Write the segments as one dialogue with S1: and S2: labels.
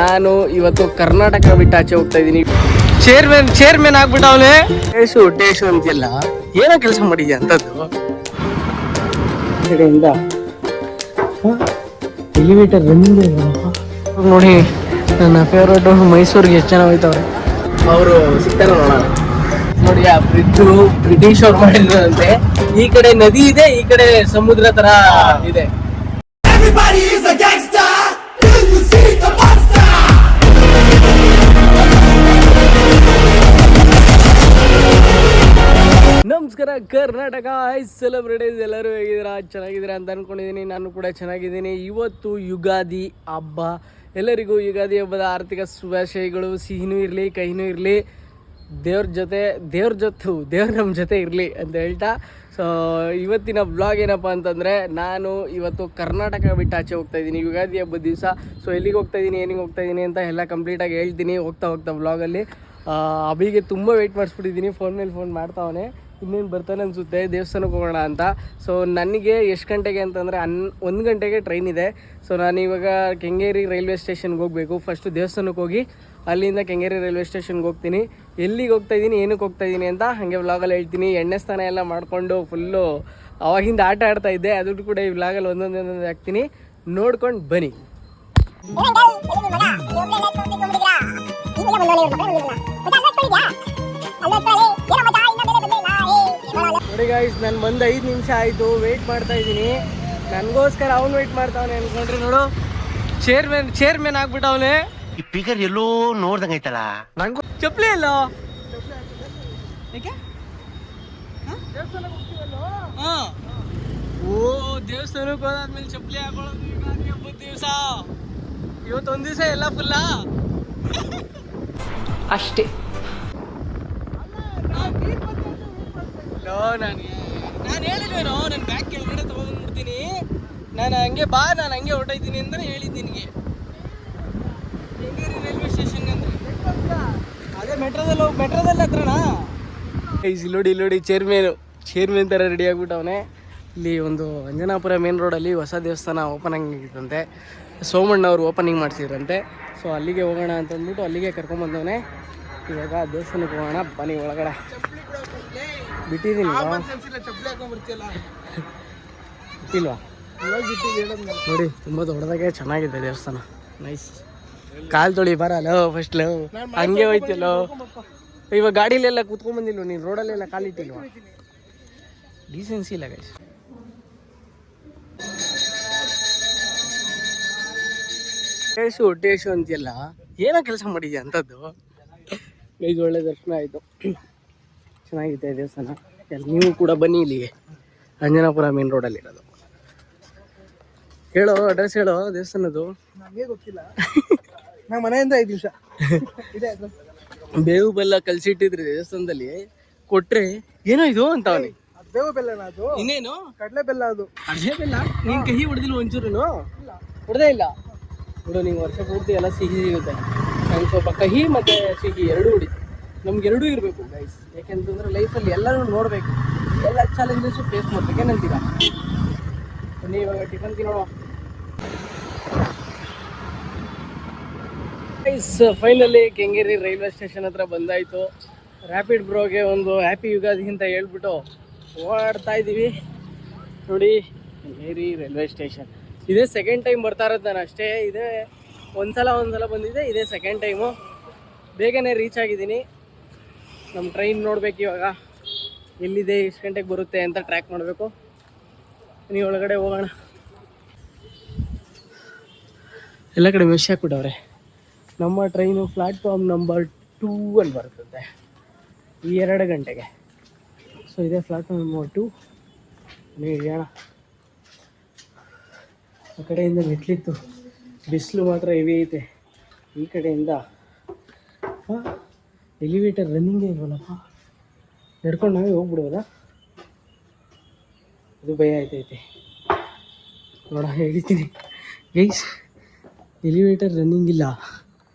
S1: ನಾನು ಇವತ್ತು ಕರ್ನಾಟಕ ಬಿಟ್ಟು ಆಚೆ ಹೋಗ್ತಾ ಇದ್ದೀನಿ. ಚೇರ್ಮನ್ ಆಗ್ಬಿಟ್ಟವನೇ. ಟೇಶು ಅಂತೆಲ್ಲ ಏನೋ ಕೆಲಸ ಮಾಡಿದ್ಯಾ ಅಂತದ್ದು ಕಡೆಯಿಂದ ಎಲಿವೇಟರ್ ರನ್ನಿಂಗ್ ನೋಡಿ. ನನ್ನ ಫೇವ್ರೇಟ್ ಮೈಸೂರಿಗೆ ಎಷ್ಟು ಜನ ಹೋಯ್ತವ್ರೆ. ಅವರು ಸಿಗ್ತಾರೆ ನೋಡೋಣ. ನೋಡಿ ಆ ಬ್ರಿಡ್ಜು ಬ್ರಿಟಿಷ್ ಅವ್ರು ಮಾಡಿದ್ರಂತೆ. ಈ ಕಡೆ ನದಿ ಇದೆ, ಈ ಕಡೆ ಸಮುದ್ರ ತರ ಇದೆ. ನಮಸ್ಕಾರ ಕರ್ನಾಟಕ ಸೆಲೆಬ್ರಿಟೀಸ್, ಎಲ್ಲರೂ ಹೇಗಿದ್ದೀರಾ? ಚೆನ್ನಾಗಿದ್ದೀರಾ ಅಂತ ಅಂದ್ಕೊಂಡಿದ್ದೀನಿ. ನಾನು ಕೂಡ ಚೆನ್ನಾಗಿದ್ದೀನಿ. ಇವತ್ತು ಯುಗಾದಿ ಹಬ್ಬ. ಎಲ್ಲರಿಗೂ ಯುಗಾದಿ ಹಬ್ಬದ ಆರ್ಥಿಕ ಶುಭಾಶಯಗಳು. ಸಿಹಿನೂ ಇರಲಿ, ಕಹಿನೂ ಇರಲಿ, ದೇವ್ರ ನಮ್ಮ ಜೊತೆ ಇರಲಿ ಅಂತ ಹೇಳ್ತಾ, ಸೊ ಇವತ್ತಿನ ವ್ಲಾಗ್ ಏನಪ್ಪ ಅಂತಂದರೆ, ನಾನು ಇವತ್ತು ಕರ್ನಾಟಕ ಬಿಟ್ಟು ಆಚೆ ಹೋಗ್ತಾಯಿದ್ದೀನಿ ಯುಗಾದಿ ಹಬ್ಬದ ದಿವಸ. ಸೊ ಎಲ್ಲಿಗೆ ಹೋಗ್ತಾಯಿದ್ದೀನಿ, ಏನಿಗೆ ಹೋಗ್ತಾಯಿದ್ದೀನಿ ಅಂತ ಎಲ್ಲ ಕಂಪ್ಲೀಟಾಗಿ ಹೇಳ್ತೀನಿ ಹೋಗ್ತಾ ವ್ಲಾಗಲ್ಲಿ. ಅಭಿಗೆ ತುಂಬ ವೆಯ್ಟ್ ಮಾಡಿಸ್ಬಿಟ್ಟಿದ್ದೀನಿ, ಫೋನ್ ಮೇಲೆ ಫೋನ್ ಮಾಡ್ತಾವನೆ, ಇನ್ನೇನು ಬರ್ತಾನೆ ಅನಿಸುತ್ತೆ ದೇವಸ್ಥಾನಕ್ಕೆ ಹೋಗೋಣ ಅಂತ. ಸೊ ನನಗೆ ಎಷ್ಟು ಗಂಟೆಗೆ ಅಂತಂದರೆ 1 ಗಂಟೆಗೆ ಟ್ರೈನ್ ಇದೆ. ಸೊ ನಾನು ಇವಾಗ ಕೆಂಗೇರಿ ರೈಲ್ವೆ ಸ್ಟೇಷನ್ಗೆ ಹೋಗಬೇಕು. ಫಸ್ಟು ದೇವಸ್ಥಾನಕ್ಕೆ ಹೋಗಿ ಅಲ್ಲಿಂದ ಕೆಂಗೇರಿ ರೈಲ್ವೆ ಸ್ಟೇಷನ್ಗೆ ಹೋಗ್ತೀನಿ. ಎಲ್ಲಿಗೆ ಹೋಗ್ತಾಯಿದ್ದೀನಿ, ಏನಕ್ಕೆ ಹೋಗ್ತಾಯಿದ್ದೀನಿ ಅಂತ ಹಾಗೆ ವ್ಲಾಗಲ್ಲಿ ಹೇಳ್ತೀನಿ. ಎಣ್ಣೆ ಸ್ನಾನ ಎಲ್ಲ ಮಾಡಿಕೊಂಡು ಫುಲ್ಲು ಅವಾಗಿಂದ ಆಟ ಆಡ್ತಾ ಇದ್ದೆ, ಅದು ಕೂಡ ಈ ವ್ಲಾಗಲ್ಲಿ ಒಂದೊಂದೊಂದೊಂದು ಹಾಕ್ತೀನಿ, ನೋಡ್ಕೊಂಡು ಬನ್ನಿ. ನೋಡಿ ಗಾಯ್ಸ್, ನಾನು ಬಂದು 5 ನಿಮಿಷ ಆಯಿತು, ವೆಯ್ಟ್ ಮಾಡ್ತಾ ಇದ್ದೀನಿ. ನನಗೋಸ್ಕರ ಅವ್ನು ವೆಯ್ಟ್ ಮಾಡ್ತಾವನೆ ಅನ್ಕೊಂಡ್ರಿ. ನೋಡು, ಚೇರ್ಮನ್ ಆಗ್ಬಿಟ್ಟವನೆ.
S2: ಈ ಫಿಗರ್ ಎಲ್ಲೋ ನೋಡ್ದಂಗ ಐತಲ್ಲ.
S1: ನಂಗೂ ಚಪ್ಪಲಿ ಅಲ್ಲ. ಓ, ದೇವಸ್ಥಾನಕ್ಕೆ ಹೋದಾದ್ಮೇಲೆ ಚಪ್ಪಲಿ ಹಾಕೊಳ್ಳೋದು ಯುಗಾದಿ ಹಬ್ಬದ ದಿವಸ. ಇವತ್ತೊಂದು ದಿವಸ ಎಲ್ಲ ಫುಲ್ಲ ಅಷ್ಟೇ. ನಾನು ಹೇಳಿದ್ವೇನೋ, ನಾನು ಬ್ಯಾಗ್ ಕೆಳಗಡೆ ತೊಗೊಂಡ್ಬಿಡ್ತೀನಿ, ನಾನು ಹಂಗೆ ಬಾ, ನಾನು ಹಂಗೆ ಹೊರಟೋಯ್ತೀನಿ ಅಂತಲೇ ಹೇಳಿದ್ದು ನಿನಗೆ. ಕೆಂಗೇರಿ ರೈಲ್ವೆ ಸ್ಟೇಷನ್ ಅಂದರೆ ಅದೇ ಮೆಟ್ರೋದಲ್ಲಿ ಹತ್ರನಾ. ಇಲ್ಲೋಡಿ ಚೇರ್ಮನ್ ಥರ ರೆಡಿ ಆಗ್ಬಿಟ್ಟವನೆ. ಇಲ್ಲಿ ಒಂದು ಅಂಜನಾಪುರ ಮೇನ್ ರೋಡಲ್ಲಿ ಹೊಸ ದೇವಸ್ಥಾನ ಓಪನ್ ಆಗಿತ್ತಂತೆ, ಸೋಮಣ್ಣವ್ರು ಓಪನಿಂಗ್ ಮಾಡಿಸಿದ್ರಂತೆ. ಸೊ ಅಲ್ಲಿಗೆ ಹೋಗೋಣ ಅಂತ ಅಂದ್ಬಿಟ್ಟು ಅಲ್ಲಿಗೆ ಕರ್ಕೊಂಬಂದವನೆ. ಇವಾಗ ದೇವಸ್ಥಾನಕ್ಕೆ ಹೋಗೋಣ ಬನ್ನಿ. ಒಳಗಡೆ ಬಿಟ್ಟಿದ್ದೀನಿ ಬಿಟ್ಟಿಲ್ವಾ ನೋಡಿ, ತುಂಬ ದೊಡ್ಡದಾಗೆ ಚೆನ್ನಾಗಿದೆ ದೇವಸ್ಥಾನ, ನೈಸ್. ಕಾಲು ತೊಳಿ ಬರಲ್ಲ ಫಸ್ಟ್ ಹಂಗೆ ಹೋಯ್ತಿಲ್ಲೋ. ಇವಾಗ ಗಾಡಿಲೆಲ್ಲ ಕೂತ್ಕೊಂಡ್ಬಂದಿಲ್ವ ನೀನು, ರೋಡಲ್ಲೆಲ್ಲ ಕಾಲಿಟ್ಟಿಲ್ವಾ? ಡೀಸೆನ್ಸಿ ಇಲ್ಲ ಗೈಸ್. ಟೇಶು ಅಂತೆಲ್ಲ ಏನೋ ಕೆಲಸ ಮಾಡಿದ್ಯಾ ಅಂತದ್ದು ಗೈಸ್. ಒಳ್ಳೆ ದರ್ಶನ ಆಯಿತು, ಚೆನ್ನಾಗಿದೆ ದೇವಸ್ಥಾನ. ನೀವು ಕೂಡ ಬನ್ನಿ ಇಲ್ಲಿಗೆ, ಅಂಜನಾಪುರ ಮೇನ್ ರೋಡಲ್ಲಿರೋದು. ಹೇಳೋ ಅಡ್ರೆಸ್, ಹೇಳೋ ದೇವಸ್ಥಾನದ್ದು. ನನಗೆ ಗೊತ್ತಿಲ್ಲ, ನಮ್ಮ ಮನೆಯಿಂದ 5 ನಿಮಿಷ ಇದೆ. ಬೇವು ಬೆಲ್ಲ ಕಲಸಿಟ್ಟಿದ್ರಿ ದೇವಸ್ಥಾನದಲ್ಲಿ, ಕೊಟ್ರೆ ಏನೋ ಇದು ಅಂತವನಿ. ಬೇವು ಬೆಲ್ಲ ಅದು, ಇನ್ನೇನು ಕಡಲೆ ಬೆಲ್ಲ. ಅದು ಕಡಲೆ ಬೆಲ್ಲ. ನೀನು ಕಹಿ ಹೊಡೆದಿಲ್ಲ ಒಂಚೂರು? ಹೊಡೆದೇ ಇಲ್ಲ ಬಿಡು. ನೀವು ವರ್ಷ ಪೂರ್ತಿ ಎಲ್ಲ ಸಿಹಿ ಸಿಗುತ್ತೆ, ನಂಗೆ ಸ್ವಲ್ಪ ಕಹಿ ಮತ್ತು ಸಿಹಿ ಎರಡೂ ಹೊಡಿತು. ನಮ್ಗೆರಡೂ ಇರಬೇಕು ಗೈಸ್, ಯಾಕೆಂತಂದರೆ ಲೈಫಲ್ಲಿ ಎಲ್ಲರೂ ನೋಡಬೇಕು, ಎಲ್ಲ ಚಾಲೆಂಜಸ್ಸು ಫೇಸ್ ಮಾಡಬೇಕು. ಏನಂತೀರ? ಬನ್ನಿ ಇವಾಗ ಟಿಫನ್ ತಿನ್ನೋಣ guys. Finally Kengeri railway station ಹತ್ರ ಬಂದಾಯಿತು. ರ್ಯಾಪಿಡ್ ಬ್ರೋಗೆ ಒಂದು ಹ್ಯಾಪಿ ಯುಗಾದಿ ಅಂತ ಹೇಳ್ಬಿಟ್ಟು ಓಡಾಡ್ತಾ ಇದ್ದೀವಿ. ನೋಡಿ, ಕೆಂಗೇರಿ ರೈಲ್ವೆ ಸ್ಟೇಷನ್. ಇದೇ ಸೆಕೆಂಡ್ ಟೈಮ್ ಬರ್ತಾ ಇರೋದು ನಾನು ಅಷ್ಟೇ. ಇದೇ ಒಂದ್ಸಲ ಬಂದಿದ್ದೆ, ಇದೇ ಸೆಕೆಂಡ್ ಟೈಮು. ಬೇಗನೆ ರೀಚ್ ಆಗಿದ್ದೀನಿ. ನಮ್ಮ ಟ್ರೈನ್ ನೋಡ್ಬೇಕು ಇವಾಗ ಎಲ್ಲಿದೆ, ಎಷ್ಟು ಗಂಟೆಗೆ ಬರುತ್ತೆ ಅಂತ ಟ್ರ್ಯಾಕ್ ಮಾಡಬೇಕು. ನೀವು ಒಳಗಡೆ ಹೋಗೋಣ. ಎಲ್ಲ ಕಡೆ ಮೆಶ್ ಹಾಕ್ಬಿಟ್ಟವ್ರೆ. ನಮ್ಮ ಟ್ರೈನು ಪ್ಲಾಟ್ಫಾರ್ಮ್ ನಂಬರ್ 2 ಅಲ್ಲಿ ಬರ್ತದೆ ಈ 2 ಗಂಟೆಗೆ. ಸೊ ಇದೇ ಪ್ಲಾಟ್ಫಾರ್ಮ್ ನಂಬರ್ 2. ನೀವು ಹೇಳೋಣ. ಆ ಕಡೆಯಿಂದ ಮೆಟ್ಲಿತ್ತು, ಬಿಸಿಲು ಮಾತ್ರ ಹೆವಿ ಐತೆ. ಈ ಕಡೆಯಿಂದ ಎಲಿವೇಟರ್ ರನ್ನಿಂಗೇ ಇಲ್ವಲ್ಲಪ್ಪ, ನಡ್ಕೊಂಡು ನಾವೇ ಹೋಗ್ಬಿಡ್ಬೋದಾ? ಅದು ಭಯ ಆಯ್ತೈತೆ. ನೋಡ ಹೇಳ್ತೀನಿ ಗೈಸ್, ಎಲಿವೇಟರ್ ರನ್ನಿಂಗ್ ಇಲ್ಲ,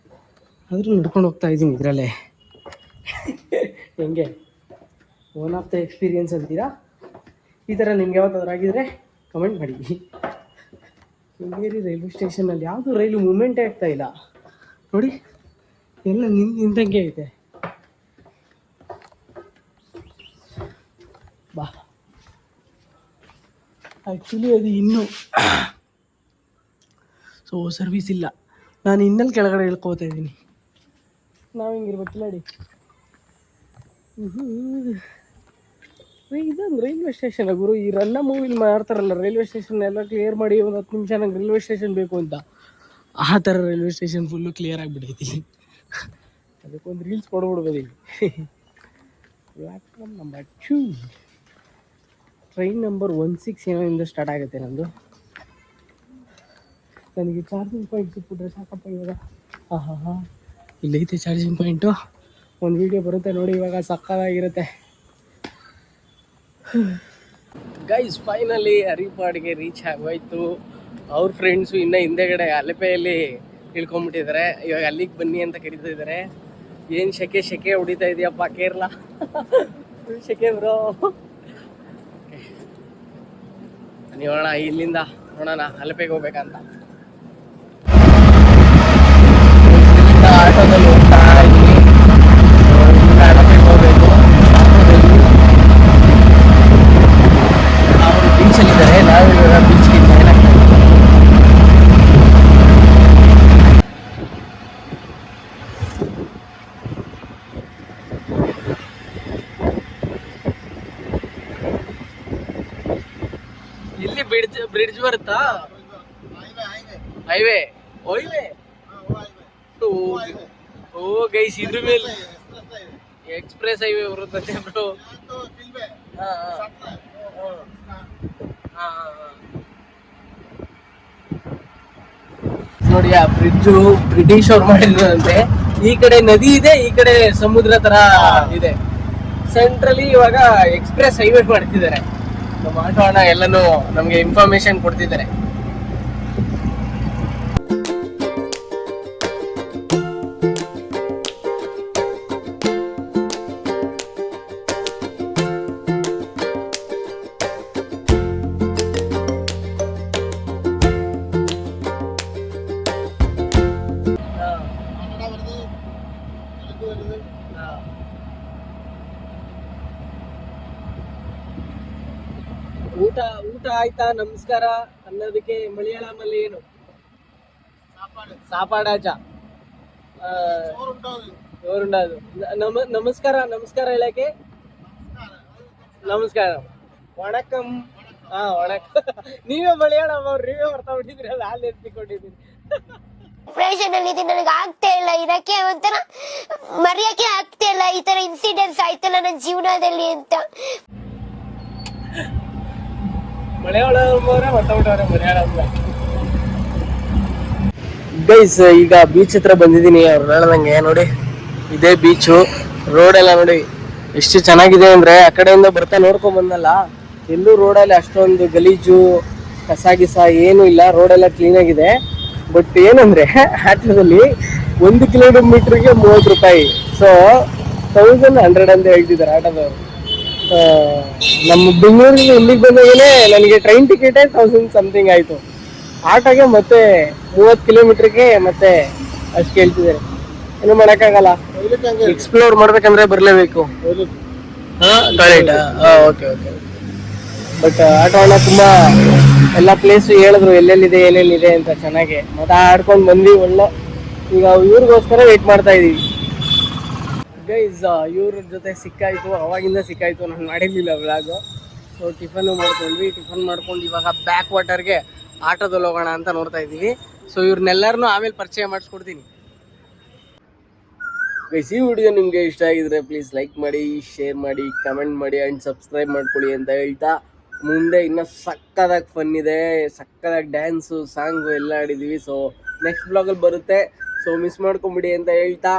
S1: ಆದರೂ ನಡ್ಕೊಂಡು ಹೋಗ್ತಾ ಇದ್ದೀನಿ ಇದರಲ್ಲೇ. ಹೆಂಗೆ ಒನ್ ಆಫ್ ದ ಎಕ್ಸ್ಪೀರಿಯನ್ಸ್ ಅಂತೀರಾ? ಈ ಥರ ನಿಮ್ಗೆ ಯಾವತ್ತಾದ್ರೂ ಆಗಿದ್ರೆ ಕಮೆಂಟ್ ಮಾಡಿ. ಕೆಂಗೇರಿ ರೈಲ್ವೆ ಸ್ಟೇಷನಲ್ಲಿ ಯಾವುದು ರೈಲು ಮೂಮೆಂಟೇ ಆಗ್ತಾ ಇಲ್ಲ. ನೋಡಿ ಎಲ್ಲ ನಿಂತಂಗೆ ಐತೆ. ಬಾ ಆ್ಯಕ್ಚುಲಿ ಅದು ಇನ್ನೂ ಸೊ ಸರ್ವಿಸ್ ಇಲ್ಲ. ನಾನು ಇನ್ನಲ್ಲಿ ಕೆಳಗಡೆ ಇಳ್ಕೋತಾ ಇದ್ದೀನಿ. ನಾವು ಹಿಂಗಿರ್ಬೇಕಿಲ್ಲ ಅಡಿ. ಇದೊಂದು ರೈಲ್ವೆ ಸ್ಟೇಷನ್ ಗುರು. ಈ ರನ್ನ ಮೂವಿಲಿ ಮಾಡ್ತಾರಲ್ಲ ರೈಲ್ವೆ ಸ್ಟೇಷನ್ ಎಲ್ಲ ಕ್ಲಿಯರ್ ಮಾಡಿ ಒಂದು 10 ನಿಮಿಷ ನಂಗೆ ರೈಲ್ವೆ ಸ್ಟೇಷನ್ ಬೇಕು ಅಂತ, ಆ ಥರ ರೈಲ್ವೆ ಸ್ಟೇಷನ್ ಫುಲ್ಲು ಕ್ಲಿಯರ್ ಆಗಿಬಿಟ್ಟೈತಿ. ಅದಕ್ಕೊಂದು ರೀಲ್ಸ್ ಕೊಡ್ಬಿಡ್ಬೋದು ಇಲ್ಲಿ. ಪ್ಲ್ಯಾಟ್ಫಾರ್ಮ್ ನಂಬರ್ 2, ಟ್ರೈನ್ ನಂಬರ್ 16 ಏನೋ ಇಂದ ಸ್ಟಾರ್ಟ್ ಆಗುತ್ತೆ ನಮ್ಮದು. ನನಗೆ ಚಾರ್ಜಿಂಗ್ ಪಾಯಿಂಟ್ ಸಿಕ್ಬಿಟ್ರೆ ಸಾಕಪ್ಪ ಇವಾಗ. ಹಾಂ ಇಲ್ಲೈತೆ ಚಾರ್ಜಿಂಗ್ ಪಾಯಿಂಟು. ಒಂದು ವೀಡಿಯೋ ಬರುತ್ತೆ ನೋಡಿ ಇವಾಗ, ಸಕ್ಕತ್ತಾಗಿರುತ್ತೆ. ಗೈಸ್ ಫೈನಲಿ ಹರಿಪಾಡ್ಗೆ ರೀಚ್ ಆಗೋಯ್ತು. ಅವ್ರ ಫ್ರೆಂಡ್ಸು ಇನ್ನೂ ಹಿಂದೆಗಡೆ ಅಲೆಪೆಯಲ್ಲಿ ಇಳ್ಕೊಂಬಿಟ್ಟಿದ್ದಾರೆ. ಇವಾಗ ಅಲ್ಲಿಗೆ ಬನ್ನಿ ಅಂತ ಕರೀತಾ ಇದ್ದಾರೆ. ಏನು ಶೆಕೆ ಹೊಡಿತಾ ಇದೆಯಪ್ಪ ಕೇರಳ. ಶೆಕೆ ಬ್ರೋ. ನೀವೋಣ ಇಲ್ಲಿಂದ ನೋಡೋಣ ಅಲೆಪೆಗೆ ಹೋಗ್ಬೇಕಂತ. ಆಟೋದಲ್ಲಿ ಹೋಗ್ತಾ ಇದ್ದೀನಿ. ಅಲೆಪೆಗೆ ಹೋಗ್ಬೇಕು. ಅವರು ಬೀಚಲ್ಲಿದ್ದಾರೆ, ನಾವು ಇವಾಗ ಬೀಚ್ಗೆ ಜಾಯ್ನ್ ಆಗ್ತಾ ಇದ್ದೀವಿ. ಇಲ್ಲಿ ಬ್ರಿಡ್ಜ್ ಬರುತ್ತಾ? ಹೈವೇ ಓ ಗೈಸ್, ಇದ್ರ ಮೇಲೆ ಎಕ್ಸ್ಪ್ರೆಸ್ ಹೈವೇ ಬರುತ್ತೆ ಬ್ರೋ. ನೋಡಿ ಆ ಬ್ರಿಡ್ಜು ಬ್ರಿಟಿಷ್ ಅವ್ರು ಮಾಡಿದ್ರಂತೆ. ಈ ಕಡೆ ನದಿ ಇದೆ, ಈ ಕಡೆ ಸಮುದ್ರ ತರ ಇದೆ. ಸೆಂಟ್ರಲಿ ಇವಾಗ ಎಕ್ಸ್ಪ್ರೆಸ್ ಹೈವೇ ಮಾಡ್ತಿದ್ದಾರೆ. ನಮ್ಮ ಆಟೋ ಅಣ್ಣ ಎಲ್ಲನೂ ನಮ್ಗೆ ಇನ್ಫಾರ್ಮೇಶನ್ ಕೊಡ್ತಿದ್ದಾರೆ. ಊಟ ಆಯ್ತಾ? ನಮಸ್ಕಾರ ಅನ್ನೋದಕ್ಕೆ ಮಲಯಾಳಮಲ್ಲಿ ಏನು? ಸಾಪಾಡಾಚ. ನಮಸ್ಕಾರ ಹೇಳಕ್ಕೆ ನಮಸ್ಕಾರ. ವಣಕಂ. ವಣಕಂ. ನೀವೇ ಮಲಯಾಳಂ ಅವ್ರು, ನೀವೇ ಬರ್ತಾ ಬಿಟ್ಟಿದ್ರಲ್ಲ, ಅಲ್ಲಿ ಎತ್ತಿಕೊಂಡಿದ್ದೀನಿ.
S3: ಡಿಪ್ರೆಷನ್ ಅಲ್ಲಿ ನನಗೆ ಆಗ್ತಾ ಇಲ್ಲ ಇರಕ್ಕೆ, ಒಂಥರ ಮರೆಯಕ್ಕೆ ಆಗ್ತಾ ಇಲ್ಲ. ಈ ತರ ಇನ್ಸಿಡೆಂಟ್ಸ್ ಆಯ್ತಲ್ಲ ನನ್ನ ಜೀವನದಲ್ಲಿ ಅಂತ.
S1: ಗೈಸ್ ಈಗ ಬೀಚ್ ಹತ್ರ ಬಂದಿದ್ದೀನಿ. ಅವ್ರು ಹೇಳ್ದಂಗೆ ನೋಡಿ ಇದೇ ಬೀಚು. ರೋಡ್ ಎಲ್ಲ ನೋಡಿ ಎಷ್ಟು ಚೆನ್ನಾಗಿದೆ ಅಂದ್ರೆ, ಆ ಕಡೆಯಿಂದ ಬರ್ತಾ ನೋಡ್ಕೊಂಡ್ ಬಂದಲ್ಲ, ಎಲ್ಲೂ ರೋಡಲ್ಲಿ ಅಷ್ಟೊಂದು ಗಲೀಜು ಕಸ ಗಿಸ ಏನು ಇಲ್ಲ. ರೋಡೆಲ್ಲ ಕ್ಲೀನ್ ಆಗಿದೆ. ಬಟ್ ಏನಂದ್ರೆ ಆಟೋದಲ್ಲಿ 1 ಕಿಲೋಮೀಟರ್ಗೆ 30 ರೂಪಾಯಿ. ಸೊ 1100 ಅಂತ ಹೇಳ್ತಿದ್ದಾರೆ ಆಟೋದವರು. ನಮ್ಮ ಬೆಂಗಳೂರಿಗೆ ಇಲ್ಲಿಗೆ ಬಂದಾಗಲೇ ನನಗೆ ಟ್ರೈನ್ ಟಿಕೆಟೇ 1000 ಸಮಥಿಂಗ್ ಆಯಿತು. ಆಟೋಗೆ ಮತ್ತೆ 30 ಕಿಲೋಮೀಟ್ರಿಗೆ ಮತ್ತೆ ಅಷ್ಟು ಕೇಳ್ತಿದ್ದಾರೆ. ಏನು ಮಾಡೋಕ್ಕಾಗಲ್ಲ, ಎಕ್ಸ್ಪ್ಲೋರ್ ಮಾಡ್ಬೇಕಂದ್ರೆ ಬರಲೇಬೇಕು. ಓಕೆ. ಬಟ್ ಆಟೋ ಅಣ್ಣ ತುಂಬ ಎಲ್ಲ ಪ್ಲೇಸು ಹೇಳಿದ್ರು ಎಲ್ಲೆಲ್ಲಿದೆ ಏನೇನಿದೆ ಅಂತ ಚೆನ್ನಾಗಿ ಮಾತಾಡ್ಕೊಂಡು ಬಂದ್ವಿ. ಒಳ್ಳೆ ಈಗ ಇವ್ರಿಗೋಸ್ಕರ ವೇಟ್ ಮಾಡ್ತಾ ಇದ್ದೀವಿ. ಗೈಸ್ ಇವ್ರ ಜೊತೆ ಸಿಕ್ಕಾಯಿತು, ಅವಾಗಿಂದ ಸಿಕ್ಕಾಯಿತು. ನಾನು ಮಾಡಿರಲಿಲ್ಲ ವ್ಲಾಗು. ಸೊ ಟಿಫನ್ನು ಮಾಡ್ಕೊಂಡ್ವಿ. ಟಿಫನ್ ಮಾಡ್ಕೊಂಡು ಇವಾಗ ಬ್ಯಾಕ್ ವಾಟರ್ಗೆ ಆಟೋದಲ್ಲಿ ಹೋಗೋಣ ಅಂತ ನೋಡ್ತಾ ಇದ್ದೀವಿ. ಸೊ ಇವ್ರನ್ನೆಲ್ಲರನ್ನೂ ಆಮೇಲೆ ಪರಿಚಯ ಮಾಡಿಸ್ಕೊಡ್ತೀನಿ. ಗೈಸ್ ಈ ವಿಡಿಯೋ ನಿಮಗೆ ಇಷ್ಟ ಆಗಿದ್ರೆ ಪ್ಲೀಸ್ ಲೈಕ್ ಮಾಡಿ, ಶೇರ್ ಮಾಡಿ, ಕಮೆಂಟ್ ಮಾಡಿ ಆ್ಯಂಡ್ ಸಬ್ಸ್ಕ್ರೈಬ್ ಮಾಡ್ಕೊಳ್ಳಿ ಅಂತ ಹೇಳ್ತಾ, ಮುಂದೆ ಇನ್ನೂ ಸಕ್ಕದಾಗಿ ಫನ್ ಇದೆ, ಸಕ್ಕದಾಗಿ ಡ್ಯಾನ್ಸು ಸಾಂಗು ಎಲ್ಲ ಆಡಿದ್ದೀವಿ. ಸೊ ನೆಕ್ಸ್ಟ್ ಬ್ಲಾಗಲ್ಲಿ ಬರುತ್ತೆ. ಸೊ ಮಿಸ್ ಮಾಡ್ಕೊಂಬಿಡಿ ಅಂತ ಹೇಳ್ತಾ